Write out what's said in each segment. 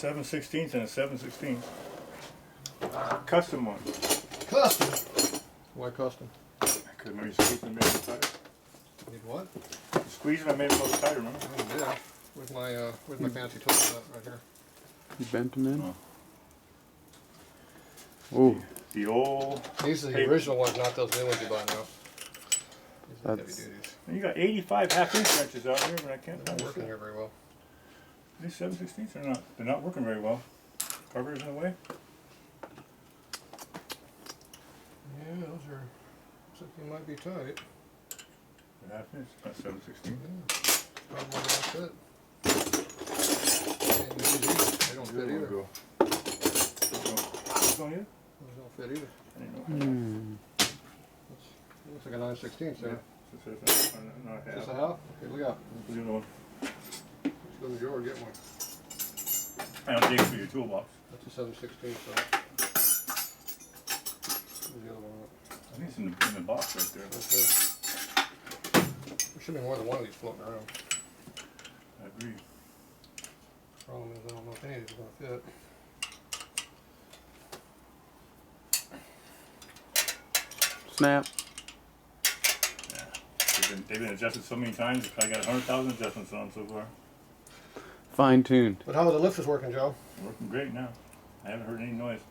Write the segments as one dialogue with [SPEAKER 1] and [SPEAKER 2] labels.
[SPEAKER 1] 7/16 and a 7/16. Custom one.
[SPEAKER 2] Custom? Why custom?
[SPEAKER 1] I couldn't remember you squeezing and made it tighter.
[SPEAKER 2] Need what?
[SPEAKER 1] Squeezing and made it a little tighter, remember?
[SPEAKER 2] Oh, yeah. Where's my fancy tools at? Right here.
[SPEAKER 3] You bent them in?
[SPEAKER 1] Oh.
[SPEAKER 3] Oh.
[SPEAKER 1] The old...
[SPEAKER 2] These are the original ones, not those new ones you buy now. These are heavy duties.
[SPEAKER 1] You got 85 half-inch wrenches out here, but I can't
[SPEAKER 2] They're
[SPEAKER 1] find
[SPEAKER 2] not working here very well.
[SPEAKER 1] These 7/16 are not. They're not working very well. Carburetor's in the way.
[SPEAKER 2] Yeah, those are... Looks like they might be tight.
[SPEAKER 1] They're half-inch, not 7/16.
[SPEAKER 2] Yeah. Probably not fit. They don't fit either.
[SPEAKER 1] Go. Go here?
[SPEAKER 2] Those don't fit either.
[SPEAKER 1] I didn't know.
[SPEAKER 2] Looks like a 9/16, so.
[SPEAKER 1] Yeah. Not
[SPEAKER 2] Is this a half? Okay, look out.
[SPEAKER 1] The other one.
[SPEAKER 2] Let's go to the drawer and get one.
[SPEAKER 1] I don't dig for your toolbox.
[SPEAKER 2] That's a 7/16, so. Where's the other one?
[SPEAKER 1] I think it's in the box right there.
[SPEAKER 2] Okay. There should be more than one of these floating around.
[SPEAKER 1] I agree.
[SPEAKER 2] Problem is, I don't know if any of these are going to fit.
[SPEAKER 3] Snap.
[SPEAKER 1] Yeah. They've been adjusted so many times. I got 100,000 adjustments on them so far.
[SPEAKER 3] Fine tuned.
[SPEAKER 2] But how are the lifters working, Joe?
[SPEAKER 1] They're working great now. I haven't heard any noise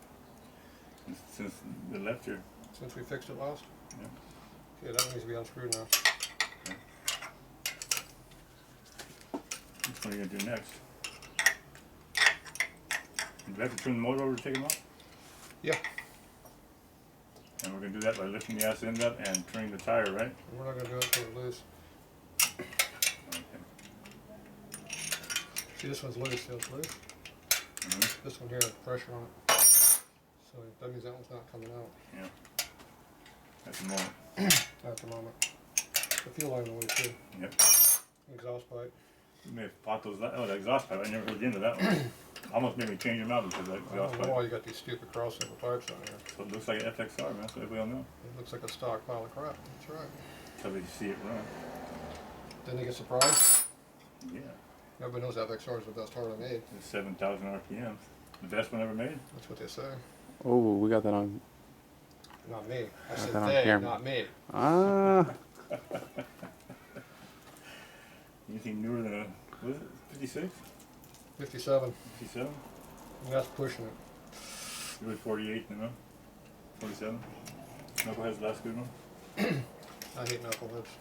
[SPEAKER 1] since they left here.
[SPEAKER 2] Since we fixed it last?
[SPEAKER 1] Yeah.
[SPEAKER 2] Okay, that needs to be unscrewed now.
[SPEAKER 1] Okay. What are you going to do next? Do we have to turn the motor over to take them off?
[SPEAKER 2] Yeah.
[SPEAKER 1] And we're going to do that by lifting the ass end up and turning the tire, right?
[SPEAKER 2] We're not going to do it until it's loose.
[SPEAKER 1] Okay.
[SPEAKER 2] See, this one's loose. See, it's loose.
[SPEAKER 1] Mm-hmm.
[SPEAKER 2] This one here has pressure on it. So that means that one's not coming out.
[SPEAKER 1] Yeah. At the moment.
[SPEAKER 2] At the moment. The fuel line in the way too.
[SPEAKER 1] Yep.
[SPEAKER 2] Exhaust pipe.
[SPEAKER 1] You may have bought those. Oh, the exhaust pipe. I never heard the end of that one. Almost made me change them out because of that
[SPEAKER 2] I
[SPEAKER 1] exhaust
[SPEAKER 2] don't know
[SPEAKER 1] pipe.
[SPEAKER 2] why you got these stupid crossover pipes on here.
[SPEAKER 1] So it looks like an FXR, man. That's what we all know.
[SPEAKER 2] It looks like a stock pile of crap. That's right.
[SPEAKER 1] Until they see it run.
[SPEAKER 2] Then they get surprised.
[SPEAKER 1] Yeah.
[SPEAKER 2] Everybody knows FXR is the best Harley made.
[SPEAKER 1] It's 7,000 RPMs. The best one ever made.
[SPEAKER 2] That's what they say.
[SPEAKER 3] Oh, we got that on.
[SPEAKER 2] Not me. I
[SPEAKER 3] Got
[SPEAKER 2] said
[SPEAKER 3] that on
[SPEAKER 2] they,
[SPEAKER 3] camera.
[SPEAKER 2] not me.
[SPEAKER 3] Ah.
[SPEAKER 1] Anything newer than a, what is it, 56?
[SPEAKER 2] 57.
[SPEAKER 1] 57?
[SPEAKER 2] And that's pushing it.
[SPEAKER 1] You were 48, you know? 47? Knucklehead's the last good one?
[SPEAKER 2] I hate knuckleheads.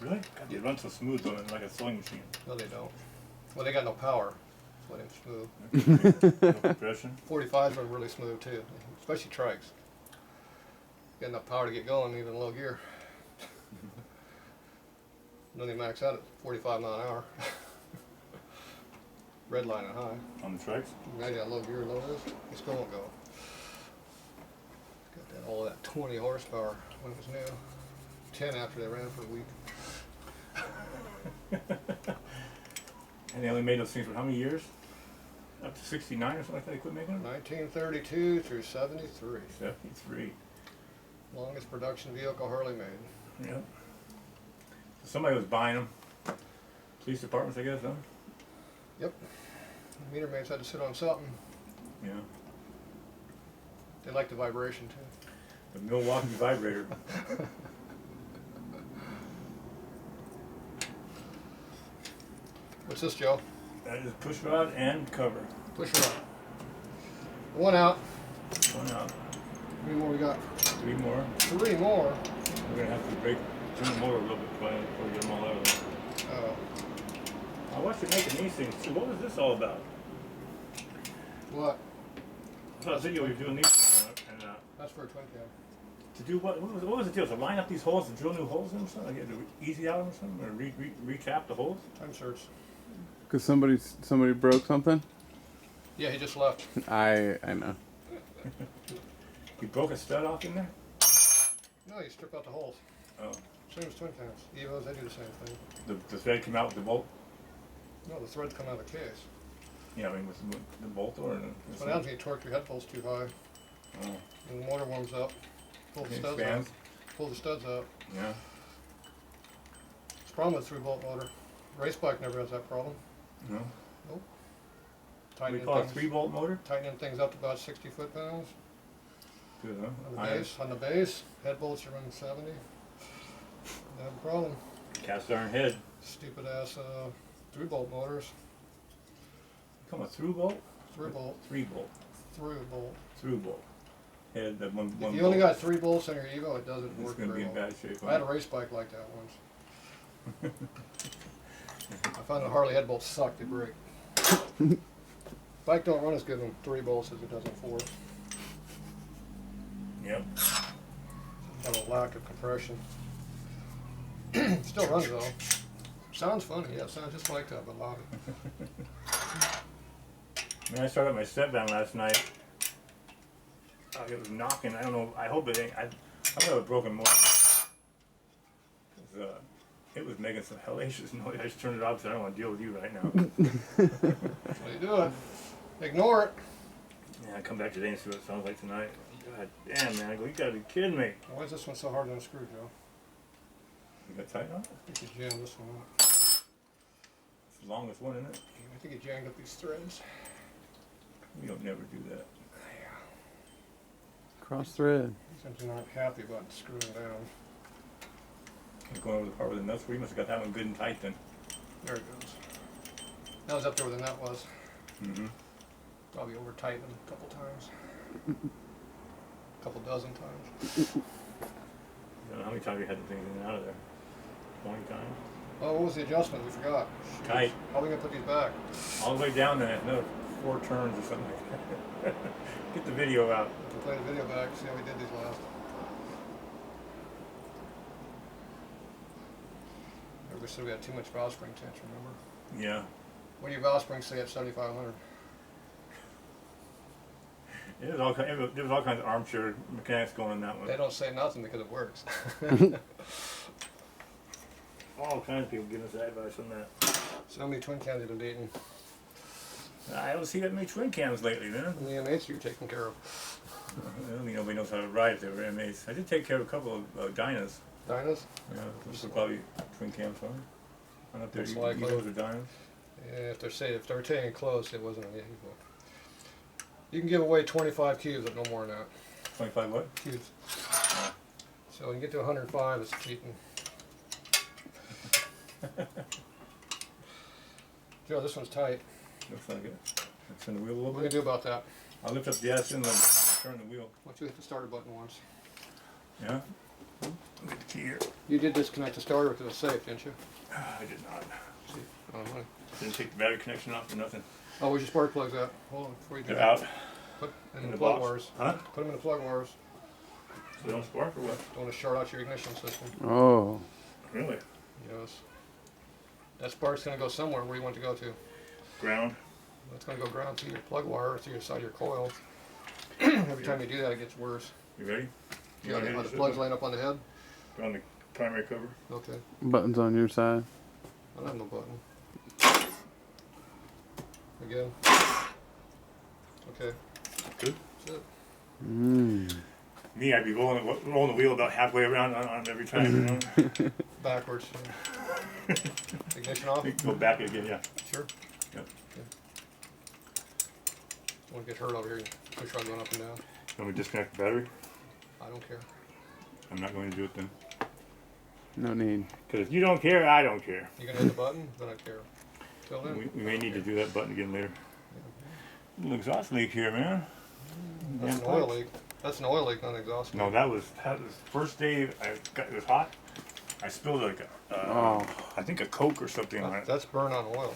[SPEAKER 1] Really? God, they run so smooth on it, like a sewing machine.
[SPEAKER 2] No, they don't. Well, they got no power. Let him smooth.
[SPEAKER 1] No compression.
[SPEAKER 2] 45s are really smooth too, especially trikes. Got enough power to get going even in low gear. Then they max out at 45 mile an hour. Red line and high.
[SPEAKER 1] On the trikes?
[SPEAKER 2] Imagine how low gear low is. It still won't go. Got that, all of that 20 horsepower when it was new. 10 after they ran for a week.
[SPEAKER 1] And they only made those things for how many years? Up to 69 or something like that they quit making them?
[SPEAKER 2] 1932 through 73.
[SPEAKER 1] 73.
[SPEAKER 2] Longest production vehicle Harley made.
[SPEAKER 1] Yep. So somebody was buying them. Police departments, I guess, huh?
[SPEAKER 2] Yep. Meter maids had to sit on something.
[SPEAKER 1] Yeah.
[SPEAKER 2] They like the vibration too.
[SPEAKER 1] The Milwaukee vibrator.
[SPEAKER 2] What's this, Joe?
[SPEAKER 1] That is pushrod and cover.
[SPEAKER 2] Pushrod. One out.
[SPEAKER 1] One out.
[SPEAKER 2] How many more we got?
[SPEAKER 1] 3 more.
[SPEAKER 2] 3 more.
[SPEAKER 1] We're gonna have to turn the motor a little bit before we get them all out of there.
[SPEAKER 2] Oh.
[SPEAKER 1] I watched you making these things too. What was this all about?
[SPEAKER 2] What?
[SPEAKER 1] I saw a video you were doing these things and
[SPEAKER 2] That's for a twin cam.
[SPEAKER 1] to do what? What was the deal? To line up these holes, to drill new holes in them or something? Like to easy out them or something? Or recap the holes?
[SPEAKER 2] Time search.
[SPEAKER 3] Cause somebody broke something.
[SPEAKER 2] Yeah, he just left.
[SPEAKER 3] I know.
[SPEAKER 1] You broke a stud off in there?
[SPEAKER 2] No, you strip out the holes.
[SPEAKER 1] Oh.
[SPEAKER 2] Same as twin cams. Evos, they do the same thing.
[SPEAKER 1] The thread came out with the bolt?
[SPEAKER 2] No, the threads come out of the case.
[SPEAKER 1] Yeah, I mean with the bolt or
[SPEAKER 2] What happens when you torque your head bolts too high?
[SPEAKER 1] Oh.
[SPEAKER 2] And the motor warms up. Pull the
[SPEAKER 1] It
[SPEAKER 2] studs
[SPEAKER 1] expands.
[SPEAKER 2] out. Pull the studs out.
[SPEAKER 1] Yeah.
[SPEAKER 2] It's a problem with 3-bolt motor. Race bike never has that problem.
[SPEAKER 1] No?
[SPEAKER 2] Nope.
[SPEAKER 1] We call it a 3-bolt motor?
[SPEAKER 2] Tightening things up to about 60 foot-pounds.
[SPEAKER 1] Good, huh?
[SPEAKER 2] On the base, head bolts are running 70. Not a problem.
[SPEAKER 1] Cast iron head.
[SPEAKER 2] Stupid ass 3-bolt motors.
[SPEAKER 1] Come a through bolt?
[SPEAKER 2] 3-bolt.
[SPEAKER 1] 3-bolt.
[SPEAKER 2] Through-bolt.
[SPEAKER 1] Through bolt. Head, that one.
[SPEAKER 2] If you only got 3 bolts on your Evo, it doesn't
[SPEAKER 1] it's
[SPEAKER 2] work
[SPEAKER 1] going to
[SPEAKER 2] very
[SPEAKER 1] be in
[SPEAKER 2] well.
[SPEAKER 1] bad shape.
[SPEAKER 2] I had a race bike like that once. I found the Harley head bolts suck, they break. Bike don't run as good on 3 bolts as it does on 4.
[SPEAKER 1] Yep.
[SPEAKER 2] Got a lack of compression. Still runs though. Sounds funny, yeah, it sounds just like that, but loud.
[SPEAKER 1] Man, I started my step down last night. It was knocking. I don't know. I hope it ain't. I would have a broken motor. It was making some hellacious noise. I just turned it off because I don't want to deal with you right now.
[SPEAKER 2] That's how you do it. Ignore it.
[SPEAKER 1] Yeah, I come back today and see what it sounds like tonight. God damn, man. I go, you gotta be kidding me.
[SPEAKER 2] Why is this one so hard to unscrew, Joe?
[SPEAKER 1] You got tight on it?
[SPEAKER 2] I think you jammed this one up.
[SPEAKER 1] It's the longest one, isn't it?
[SPEAKER 2] I think you jammed up these threads.
[SPEAKER 1] We don't never do that.
[SPEAKER 3] Cross thread.
[SPEAKER 2] Since you're not happy about screwing down.
[SPEAKER 1] You're going over the part with the nuts where you must have got that one good and tight then.
[SPEAKER 2] There it goes. That was up there where the nut was.
[SPEAKER 1] Mm-hmm.
[SPEAKER 2] Probably over tightened a couple times. A couple dozen times.
[SPEAKER 1] I don't know how many times you had the thing in and out of there. 20 times?
[SPEAKER 2] Oh, what was the adjustment? We forgot.
[SPEAKER 1] Tight.
[SPEAKER 2] How are we going to put these back?
[SPEAKER 1] All the way down there, another 4 turns or something like that. Get the video out.
[SPEAKER 2] We can play the video back, see how we did these last. Everybody said we had too much valve spring tension, remember?
[SPEAKER 1] Yeah.
[SPEAKER 2] What do your valve springs say at 7,500?
[SPEAKER 1] There was all kinds of armchair mechanics going in that one.
[SPEAKER 2] They don't say nothing because it works.
[SPEAKER 1] All kinds of people giving us advice on that.
[SPEAKER 2] So how many twin cams have you been dating?
[SPEAKER 1] I don't see that many twin cams lately, man.
[SPEAKER 2] And the M8s you're taking care of.
[SPEAKER 1] I don't think nobody knows how to ride if they were M8s. I did take care of a couple of Dynas.
[SPEAKER 2] Dynas?
[SPEAKER 1] Yeah, those are probably twin cams on. I don't know if they're
[SPEAKER 2] Most likely.
[SPEAKER 1] Evos or Dynas.
[SPEAKER 2] Yeah, if they're taking close, it wasn't an Evo. You can give away 25 cubes, but no more than that.
[SPEAKER 1] 25 what?
[SPEAKER 2] Cubes. So when you get to 105, it's cheating. Joe, this one's tight.
[SPEAKER 1] Looks like it. Let's turn the wheel a little
[SPEAKER 2] What are we
[SPEAKER 1] bit.
[SPEAKER 2] gonna do about that?
[SPEAKER 1] I'll lift up the gas and turn the wheel.
[SPEAKER 2] Why don't you hit the starter button once?
[SPEAKER 1] Yeah? Get the key here.
[SPEAKER 2] You did disconnect the starter to the safe, didn't you?
[SPEAKER 1] I did not.
[SPEAKER 2] See, oh, money.
[SPEAKER 1] Didn't take the battery connection off or nothing.
[SPEAKER 2] Oh, where's your spark plugs at? Hold on, before you do
[SPEAKER 1] They're
[SPEAKER 2] that.
[SPEAKER 1] out
[SPEAKER 2] Put them in
[SPEAKER 1] in
[SPEAKER 2] the
[SPEAKER 1] the
[SPEAKER 2] plug
[SPEAKER 1] box.
[SPEAKER 2] wires.
[SPEAKER 1] Huh?
[SPEAKER 2] Put them in the plug wires.
[SPEAKER 1] So they don't spark or what?
[SPEAKER 2] Don't want to short out your ignition system.
[SPEAKER 3] Oh.
[SPEAKER 1] Really?
[SPEAKER 2] Yes. That spark's gonna go somewhere. Where you want it to go to?
[SPEAKER 1] Ground?
[SPEAKER 2] It's gonna go ground through your plug wire or through your side of your coil. Every time you do that, it gets worse.
[SPEAKER 1] You ready?
[SPEAKER 2] You
[SPEAKER 1] wanna
[SPEAKER 2] got
[SPEAKER 1] hit
[SPEAKER 2] the
[SPEAKER 1] it?
[SPEAKER 2] plugs laying up on the head?
[SPEAKER 1] On the primary cover.
[SPEAKER 2] Okay.
[SPEAKER 3] Buttons on your side.
[SPEAKER 2] I don't have no button. Again. Okay.
[SPEAKER 1] Good.
[SPEAKER 2] That's it.
[SPEAKER 3] Mm.
[SPEAKER 1] Me, I'd be rolling the wheel about halfway around on every time. You know?
[SPEAKER 2] Backwards. Ignition off?
[SPEAKER 1] Go back again, yeah.
[SPEAKER 2] Sure.
[SPEAKER 1] Yep.
[SPEAKER 2] Don't want to get hurt over here. Push rod going up and down.
[SPEAKER 1] Want me to disconnect the battery?
[SPEAKER 2] I don't care.
[SPEAKER 1] I'm not going to do it then.
[SPEAKER 3] No need.
[SPEAKER 1] Because if you don't care, I don't care.
[SPEAKER 2] You gonna hit the button? Then I care. Till then.
[SPEAKER 1] We may need to do that button again later. Little exhaust leak here, man.
[SPEAKER 2] That's an oil leak. That's an oil leak, not an exhaust leak.
[SPEAKER 1] No, that was first day it was hot. I spilled like I think a Coke or something on it.
[SPEAKER 2] That's burn on oil.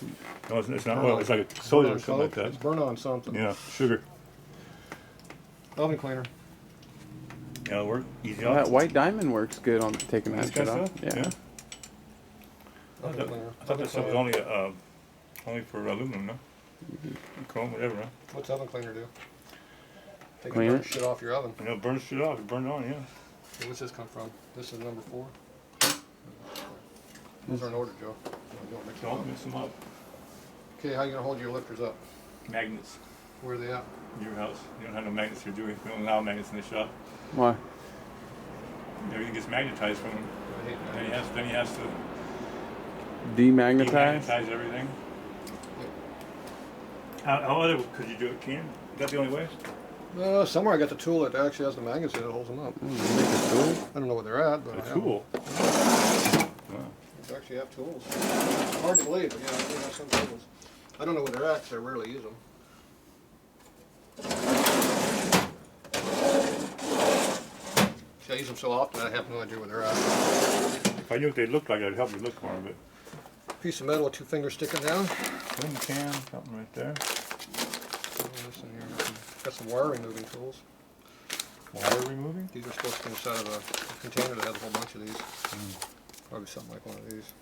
[SPEAKER 1] No, it's not
[SPEAKER 2] burn
[SPEAKER 1] oil.
[SPEAKER 2] on-
[SPEAKER 1] It's like a
[SPEAKER 2] Burn
[SPEAKER 1] soda
[SPEAKER 2] on
[SPEAKER 1] or something like
[SPEAKER 2] Coke.
[SPEAKER 1] that.
[SPEAKER 2] It's burn on something.
[SPEAKER 1] Yeah, sugar.
[SPEAKER 2] Oven cleaner.
[SPEAKER 1] Yeah, it'll work. Easy
[SPEAKER 3] Well,
[SPEAKER 1] off.
[SPEAKER 3] that white diamond works good on taking
[SPEAKER 1] This
[SPEAKER 3] that
[SPEAKER 1] kind
[SPEAKER 3] shit
[SPEAKER 1] of
[SPEAKER 3] off.
[SPEAKER 1] stuff?
[SPEAKER 3] Yeah.
[SPEAKER 1] I
[SPEAKER 2] Oven
[SPEAKER 1] thought,
[SPEAKER 2] cleaner.
[SPEAKER 1] I thought that stuff was only for aluminum, no? Chrome, whatever, no?
[SPEAKER 2] What's oven cleaner do? Take
[SPEAKER 3] Clean
[SPEAKER 2] the
[SPEAKER 3] it?
[SPEAKER 2] shit off your oven.
[SPEAKER 1] You know, it burns shit off. It burned on, yeah.
[SPEAKER 2] Okay, what's this come from? This is number 4. Those are in order, Joe. Don't mix them
[SPEAKER 1] Don't
[SPEAKER 2] up.
[SPEAKER 1] mix them up.
[SPEAKER 2] Okay, how you gonna hold your lifters up?
[SPEAKER 1] Magnets.
[SPEAKER 2] Where are they at?
[SPEAKER 1] Your house. You don't have no magnets here, do we? We don't allow magnets in the shop.
[SPEAKER 3] Why?
[SPEAKER 1] Everything gets magnetized from him.
[SPEAKER 2] I hate
[SPEAKER 1] Then
[SPEAKER 2] that.
[SPEAKER 1] he has to
[SPEAKER 3] Demagnetize?
[SPEAKER 1] demagnetize everything. How other could you do it, Keenan? Is that the only way?
[SPEAKER 2] Somewhere I got the tool that actually has the magnets in it that holds them up.
[SPEAKER 3] Oh, you make a tool?
[SPEAKER 2] I don't know where they're at, but
[SPEAKER 1] A
[SPEAKER 2] I have
[SPEAKER 1] tool.
[SPEAKER 2] them.
[SPEAKER 1] Wow.
[SPEAKER 2] They actually have tools. Hard to believe, but yeah, they have some tools. I don't know where they're at because I rarely use them. See, I use them so often I have no idea where they're at.
[SPEAKER 1] If I knew what they looked like, I'd help you look for them. But
[SPEAKER 2] Piece of metal with 2 fingers sticking down.
[SPEAKER 1] tin can, something right there.
[SPEAKER 2] This in here. Got some wire removing tools.
[SPEAKER 1] Wire removing?
[SPEAKER 2] These are supposed to be inside of a container that has a whole bunch of these. Probably something like one of these.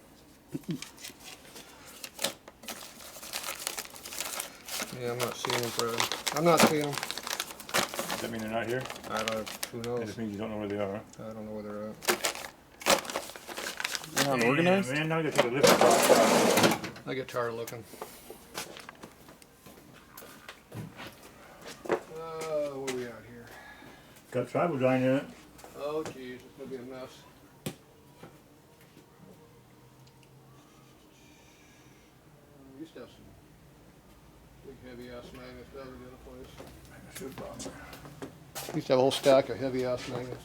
[SPEAKER 2] Yeah, I'm not seeing them, Fred. I'm not seeing them.
[SPEAKER 1] Does that mean they're not here?
[SPEAKER 2] I don't. Who
[SPEAKER 1] That
[SPEAKER 2] knows?
[SPEAKER 1] just means you don't know where they are.
[SPEAKER 2] I don't know where they're at.
[SPEAKER 3] They're not
[SPEAKER 1] Damn,
[SPEAKER 3] organized?
[SPEAKER 1] Man, now I gotta take a lift across.
[SPEAKER 2] I get tired of looking. What are we out here?
[SPEAKER 1] Got Troubleshooting in it.
[SPEAKER 2] Oh, geez, it's gonna be a mess. We used to have some big heavy ass magnets down the other place. Used to have a whole stack of heavy ass magnets.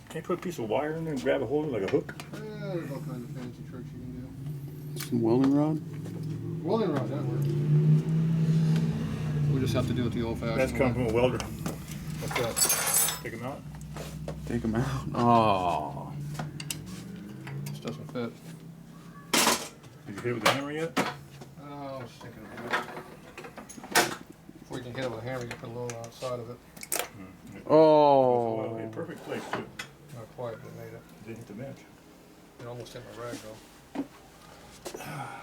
[SPEAKER 1] Can you put a piece of wire in there and grab a hold of it like a hook?
[SPEAKER 2] There's all kinds of fancy tricks you can do.
[SPEAKER 3] Some welding rod?
[SPEAKER 2] Welding rod, that works. We just have to do it the old-fashioned way.
[SPEAKER 1] That's coming from a welder. What's that? Take them out?
[SPEAKER 3] Take them out. Oh.
[SPEAKER 2] This doesn't fit.
[SPEAKER 1] Did you hit it with the hammer yet?
[SPEAKER 2] Oh, I was thinking of it. Before you can hit it with a hammer, you put a little outside of it.
[SPEAKER 3] Oh.
[SPEAKER 1] In perfect place too.
[SPEAKER 2] Not quite, but it made it.
[SPEAKER 1] Didn't hit the bench.
[SPEAKER 2] It almost hit my rag though.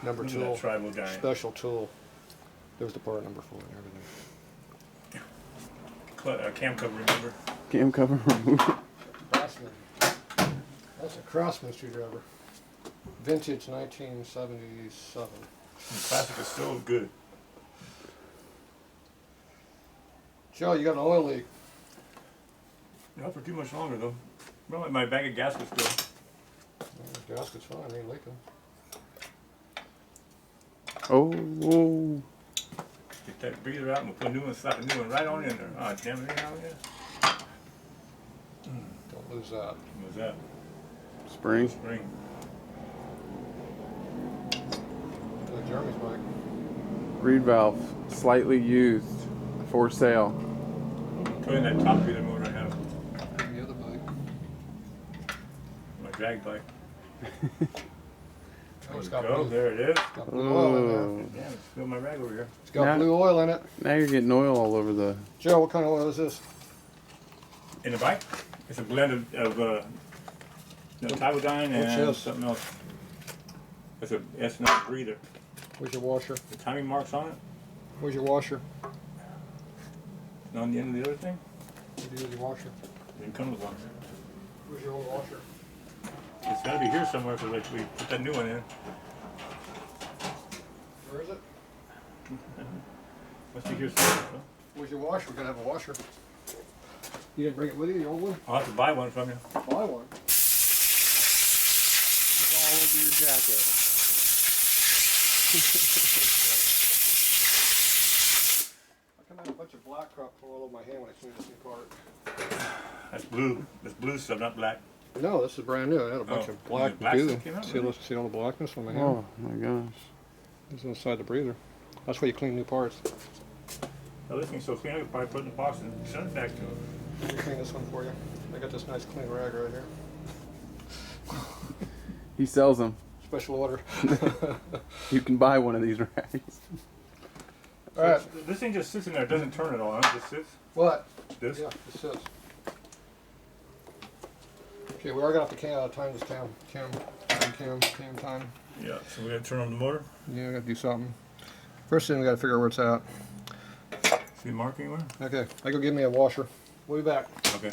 [SPEAKER 2] Number
[SPEAKER 1] Look at
[SPEAKER 2] tool.
[SPEAKER 1] that tribal guy.
[SPEAKER 2] Special tool. There's the part number 4 and everything.
[SPEAKER 1] Cam cover, remember?
[SPEAKER 3] Cam cover remover.
[SPEAKER 2] Craftsman. That's a Craftsman screwdriver. Vintage 1977.
[SPEAKER 1] The plastic is so good.
[SPEAKER 2] Joe, you got an oil leak.
[SPEAKER 1] Not for too much longer though. Well, my bag of gaskets still.
[SPEAKER 2] The gasket's fine, it ain't leaking.
[SPEAKER 3] Oh.
[SPEAKER 1] Get that breather out and we'll put a new one, slap a new one right on in there. Ah, damn it, how it
[SPEAKER 2] Don't lose that.
[SPEAKER 1] What was that?
[SPEAKER 3] Spring.
[SPEAKER 1] Spring.
[SPEAKER 2] Jeremy's bike.
[SPEAKER 3] Reed valve. Slightly used. For sale.
[SPEAKER 1] Put in that top breather motor I have.
[SPEAKER 2] The other bike.
[SPEAKER 1] My drag bike.
[SPEAKER 2] Oh, it's
[SPEAKER 1] There
[SPEAKER 2] got
[SPEAKER 1] you go,
[SPEAKER 2] blue.
[SPEAKER 1] there it is.
[SPEAKER 2] Got blue oil in there.
[SPEAKER 3] Oh.
[SPEAKER 1] Damn, it spilled my rag over here.
[SPEAKER 2] It's got
[SPEAKER 3] Now-
[SPEAKER 2] blue oil in it.
[SPEAKER 3] Now you're getting oil all over the.
[SPEAKER 2] Joe, what kind of oil is this?
[SPEAKER 1] In the bike? It's a blend of Troubleshooting and
[SPEAKER 2] this?
[SPEAKER 1] something else. It's a S9 breather.
[SPEAKER 2] Where's your washer?
[SPEAKER 1] The timing marks on it.
[SPEAKER 2] Where's your washer?
[SPEAKER 1] And on the end of the other thing,
[SPEAKER 2] What do you do with your washer?
[SPEAKER 1] it comes on.
[SPEAKER 2] Where's your old washer?
[SPEAKER 1] It's got to be here somewhere because like we put that new one in.
[SPEAKER 2] Where is it?
[SPEAKER 1] Must be here somewhere. Huh?
[SPEAKER 2] Where's your washer? We gotta have a washer. You didn't bring it with you, the old one?
[SPEAKER 1] I'll have to buy one from you.
[SPEAKER 2] Buy one.
[SPEAKER 3] It's all over your jacket.
[SPEAKER 2] I come out a bunch of black crap all over my hand when I clean this thing apart.
[SPEAKER 1] That's blue. That's blue stuff, not black.
[SPEAKER 2] No, this is brand new. I had a bunch
[SPEAKER 1] Oh,
[SPEAKER 2] of black
[SPEAKER 1] the black
[SPEAKER 2] goo.
[SPEAKER 1] stuff came out,
[SPEAKER 2] See,
[SPEAKER 1] really?
[SPEAKER 2] see all the blackness on my hand?
[SPEAKER 3] Oh my gosh.
[SPEAKER 2] It's inside the breather. That's why you clean new parts.
[SPEAKER 1] Oh, this thing's so clean, I could probably put it in the box and send it back to him.
[SPEAKER 2] Let me clean this one for you. I got this nice clean rag right here.
[SPEAKER 3] He sells them.
[SPEAKER 2] Special order.
[SPEAKER 3] You can buy one of these rags.
[SPEAKER 2] All right.
[SPEAKER 1] This thing just sits in there. It doesn't turn at all. Huh? It just sits.
[SPEAKER 2] What?
[SPEAKER 1] This.
[SPEAKER 2] Yeah, this is. Okay, we are gonna have to time this cam time.
[SPEAKER 1] Yeah. So we got to turn on the motor.
[SPEAKER 2] Yeah, we gotta do something. First thing we gotta figure out where it's at.
[SPEAKER 1] See the mark anywhere?
[SPEAKER 2] Okay, I go give me a washer. We'll be back.
[SPEAKER 1] Okay.